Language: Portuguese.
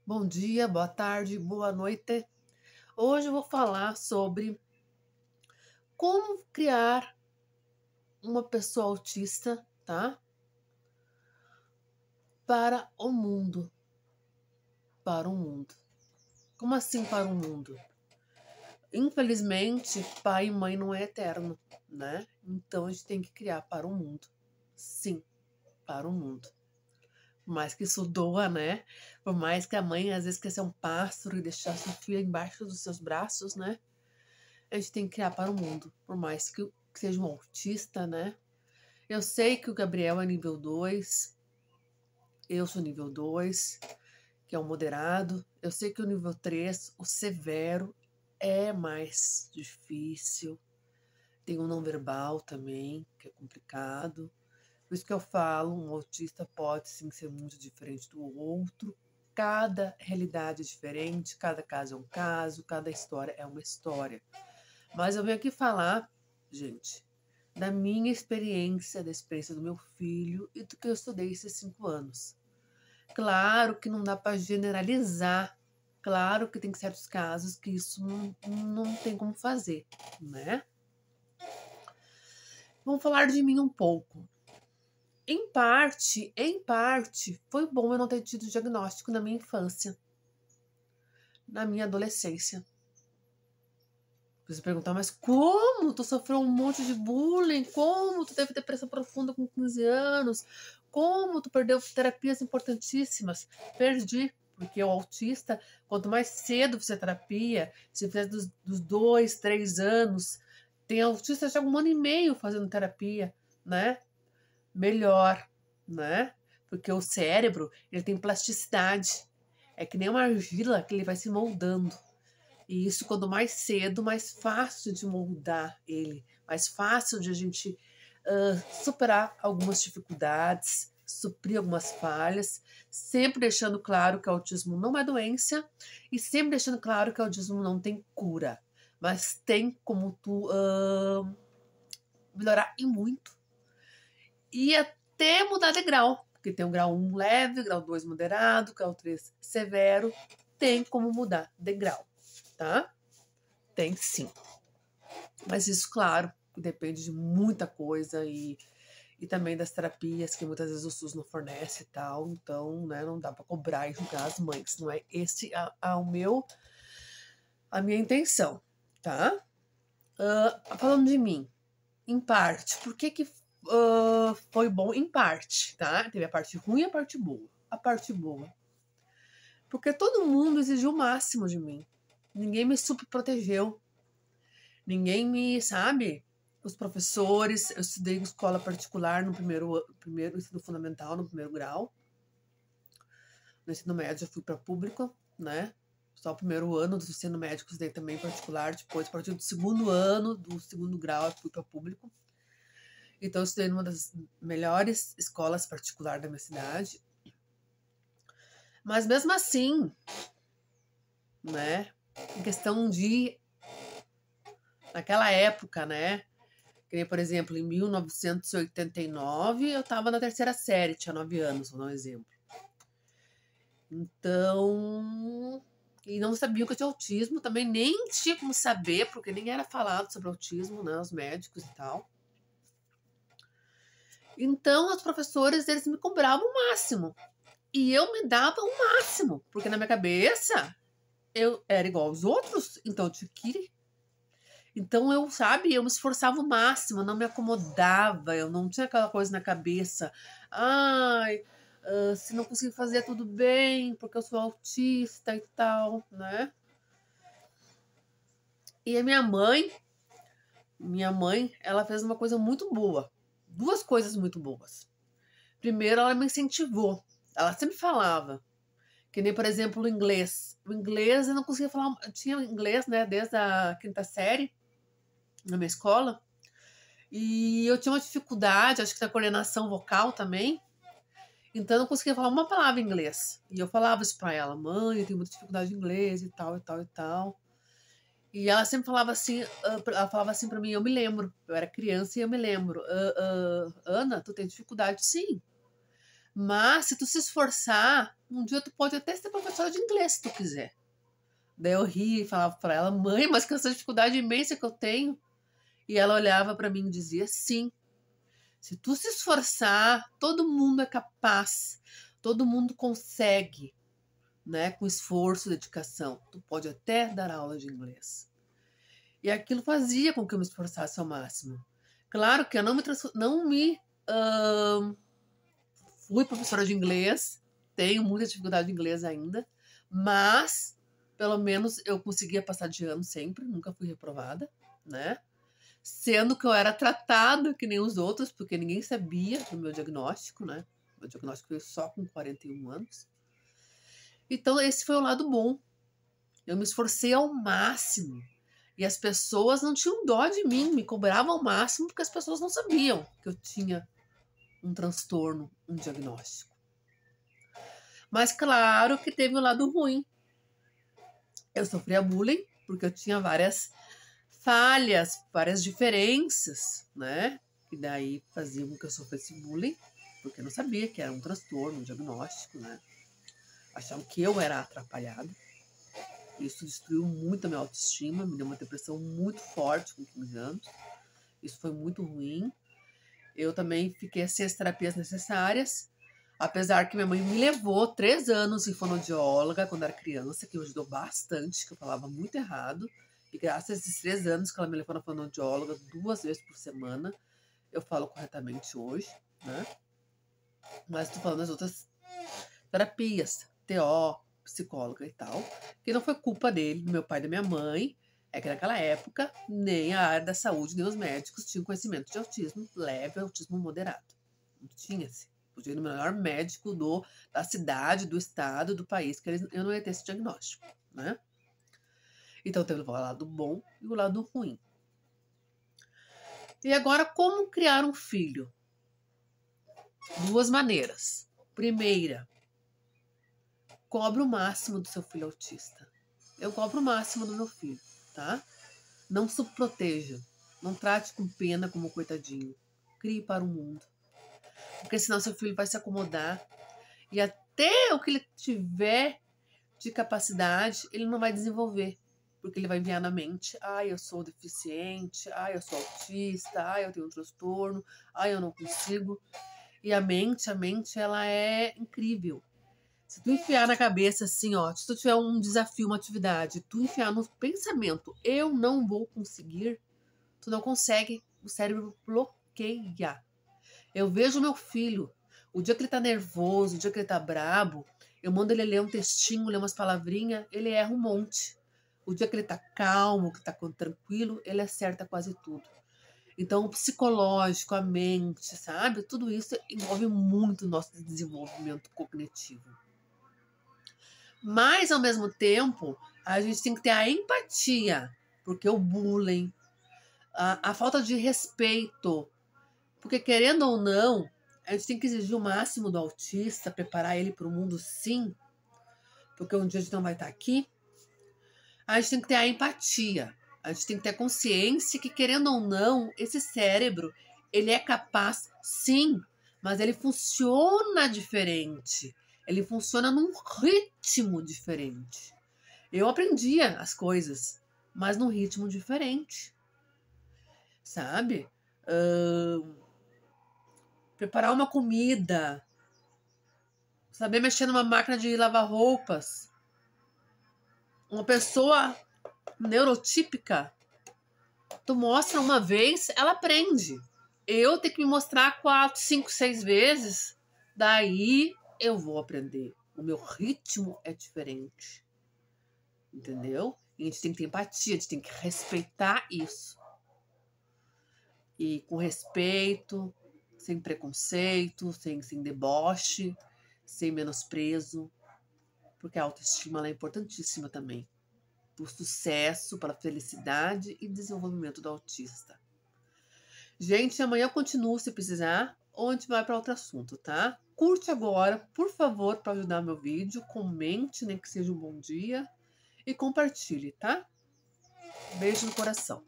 Bom dia, boa tarde, boa noite. Hoje eu vou falar sobre como criar uma pessoa autista, tá? Para o mundo. Para o mundo. Como assim para o mundo? Infelizmente, pai e mãe não é eterno, né? Então a gente tem que criar para o mundo. Sim, para o mundo. Por mais que isso doa, né? Por mais que a mãe às vezes quer ser um pássaro e deixar seu filho embaixo dos seus braços, né? A gente tem que criar para o mundo, por mais que seja um autista, né? Eu sei que o Gabriel é nível 2, eu sou nível 2, que é o moderado. Eu sei que o nível 3, o severo, é mais difícil. Tem o não verbal também, que é complicado. Por isso que eu falo, um autista pode sim ser muito diferente do outro. Cada realidade é diferente, cada caso é um caso, cada história é uma história. Mas eu venho aqui falar, gente, da minha experiência, da experiência do meu filho e do que eu estudei esses 5 anos. Claro que não dá para generalizar, claro que tem certos casos que isso não tem como fazer, né? Vamos falar de mim um pouco. Em parte, foi bom eu não ter tido diagnóstico na minha infância, na minha adolescência. Você perguntar, mas como tu sofreu um monte de bullying? Como tu teve depressão profunda com 15 anos? Como tu perdeu terapias importantíssimas? Perdi, porque o autista, quanto mais cedo fizer terapia, se fizer dos 2, 3 anos, tem autista já 1 ano e meio fazendo terapia, né? Melhor, né? Porque o cérebro, ele tem plasticidade. É que nem uma argila que ele vai se moldando. E isso, quanto mais cedo, mais fácil de moldar ele, mais fácil de a gente superar algumas dificuldades, suprir algumas falhas, sempre deixando claro que o autismo não é doença e sempre deixando claro que o autismo não tem cura, mas tem como tu melhorar e muito. E até mudar de grau, porque tem o grau 1 leve, grau 2 moderado, grau 3 severo, tem como mudar de grau, tá? Tem sim. Mas isso, claro, depende de muita coisa e também das terapias que muitas vezes o SUS não fornece e tal. Então, né, não dá para cobrar e julgar as mães. Não é esse a minha intenção, tá? Falando de mim, em parte, por que foi bom? Em parte, tá? Teve a parte ruim e a parte boa. A parte boa. Porque todo mundo exigiu o máximo de mim. Ninguém me superprotegeu. Ninguém me, sabe? Os professores, eu estudei em escola particular no primeiro ensino fundamental, no primeiro grau. No ensino médio eu fui para público, né? Só o primeiro ano do ensino médio eu estudei também particular. Depois, a partir do segundo ano do segundo grau, eu fui para público. Então, eu estudei numa das melhores escolas particulares da minha cidade. Mas mesmo assim, né? Em questão de naquela época, né? Que nem, por exemplo, em 1989, eu estava na terceira série, tinha 9 anos, vou dar um exemplo. Então, e não sabia que eu tinha autismo, também nem tinha como saber, porque nem era falado sobre autismo, né, os médicos e tal. Então, os professores, eles me cobravam o máximo. E eu me dava o máximo, porque na minha cabeça, eu era igual aos outros, então eu tinha que ir. Então eu, sabe, eu me esforçava o máximo, eu não me acomodava, eu não tinha aquela coisa na cabeça. Ai, se não conseguir fazer tudo bem, porque eu sou autista e tal, né? E a minha mãe, ela fez uma coisa muito boa. 2 coisas muito boas. Primeiro, ela me incentivou. Ela sempre falava. Que nem, por exemplo, o inglês. O inglês eu não conseguia falar. Eu tinha inglês, né, desde a 5ª série na minha escola. E eu tinha uma dificuldade, acho que na coordenação vocal também. Então eu não conseguia falar uma palavra em inglês. E eu falava isso pra ela: mãe, eu tenho muita dificuldade em inglês e tal, e tal, e tal. E ela sempre falava assim, ela falava assim pra mim, eu me lembro. Eu era criança e eu me lembro. Ana, tu tem dificuldade sim. Mas se tu se esforçar, um dia tu pode até ser professora de inglês se tu quiser. Daí eu ria e falava pra ela, mãe, mas com essa dificuldade imensa que eu tenho. E ela olhava pra mim e dizia, sim, se tu se esforçar, todo mundo é capaz, todo mundo consegue, né? Com esforço e dedicação. Tu pode até dar aula de inglês. E aquilo fazia com que eu me esforçasse ao máximo. Claro que eu fui professora de inglês, tenho muita dificuldade em inglês ainda, mas pelo menos eu conseguia passar de ano sempre, nunca fui reprovada, né? Sendo que eu era tratada que nem os outros, porque ninguém sabia do meu diagnóstico, né? Meu diagnóstico veio só com 41 anos. Então esse foi o lado bom. Eu me esforcei ao máximo. E as pessoas não tinham dó de mim, me cobravam ao máximo, porque as pessoas não sabiam que eu tinha um transtorno, um diagnóstico. Mas claro que teve um lado ruim. Eu sofria bullying, porque eu tinha várias falhas, várias diferenças, né? E daí faziam com que eu sofresse bullying, porque eu não sabia que era um transtorno, um diagnóstico, né? Achavam que eu era atrapalhada. Isso destruiu muito a minha autoestima, me deu uma depressão muito forte com 15 anos. Isso foi muito ruim. Eu também fiquei sem as terapias necessárias, apesar que minha mãe me levou 3 anos em fonoaudióloga quando era criança, que me ajudou bastante, que eu falava muito errado. E graças a esses 3 anos que ela me levou na fonoaudióloga 2 vezes por semana, eu falo corretamente hoje, né? Mas tô falando das outras terapias, TO, psicóloga e tal, que não foi culpa dele, do meu pai e da minha mãe. É que naquela época, nem a área da saúde, nem os médicos tinham conhecimento de autismo leve, autismo moderado. Não tinha-se. Podia ir no melhor médico da cidade, do estado, do país, que eu não ia ter esse diagnóstico, né? Então teve o lado bom e o lado ruim. E agora, como criar um filho? 2 maneiras. Primeira, cobre o máximo do seu filho autista. Eu cobro o máximo do meu filho, tá? Não subproteja. Não trate com pena como coitadinho. Crie para o mundo. Porque senão seu filho vai se acomodar. E até o que ele tiver de capacidade, ele não vai desenvolver. Porque ele vai enviar na mente, eu sou deficiente, eu sou autista, eu tenho um transtorno, eu não consigo. E a mente, ela é incrível. Se tu enfiar na cabeça assim, se tu tiver um desafio, uma atividade, tu enfiar no pensamento, eu não vou conseguir, tu não consegue, o cérebro bloqueia. Eu vejo meu filho, o dia que ele tá nervoso, o dia que ele tá brabo, eu mando ele ler um textinho, ler umas palavrinhas, ele erra um monte. O dia que ele tá calmo, que tá tranquilo, ele acerta quase tudo. Então, o psicológico, a mente, sabe? Tudo isso envolve muito o nosso desenvolvimento cognitivo. Mas, ao mesmo tempo, a gente tem que ter a empatia, porque o bullying, a falta de respeito, porque querendo ou não, a gente tem que exigir o máximo do autista, preparar ele para o mundo sim, porque um dia a gente não vai estar aqui. A gente tem que ter a empatia, a gente tem que ter a consciência que, querendo ou não, esse cérebro, ele é capaz sim, mas ele funciona diferente. Ele funciona num ritmo diferente. Eu aprendia as coisas, mas num ritmo diferente. Sabe? Preparar uma comida. Saber mexer numa máquina de lavar roupas. Uma pessoa neurotípica, tu mostra uma vez, ela aprende. Eu tenho que me mostrar 4, 5, 6 vezes, daí eu vou aprender. O meu ritmo é diferente. Entendeu? E a gente tem que ter empatia, a gente tem que respeitar isso. E com respeito, sem preconceito, sem deboche, sem menosprezo. Porque a autoestima ela é importantíssima também. Para o sucesso, para a felicidade e desenvolvimento do autista. Gente, amanhã eu continuo se precisar, ou a gente vai para outro assunto, tá? Curte agora, por favor, para ajudar meu vídeo, comente, nem que seja um bom dia, e compartilhe, tá? Beijo no coração.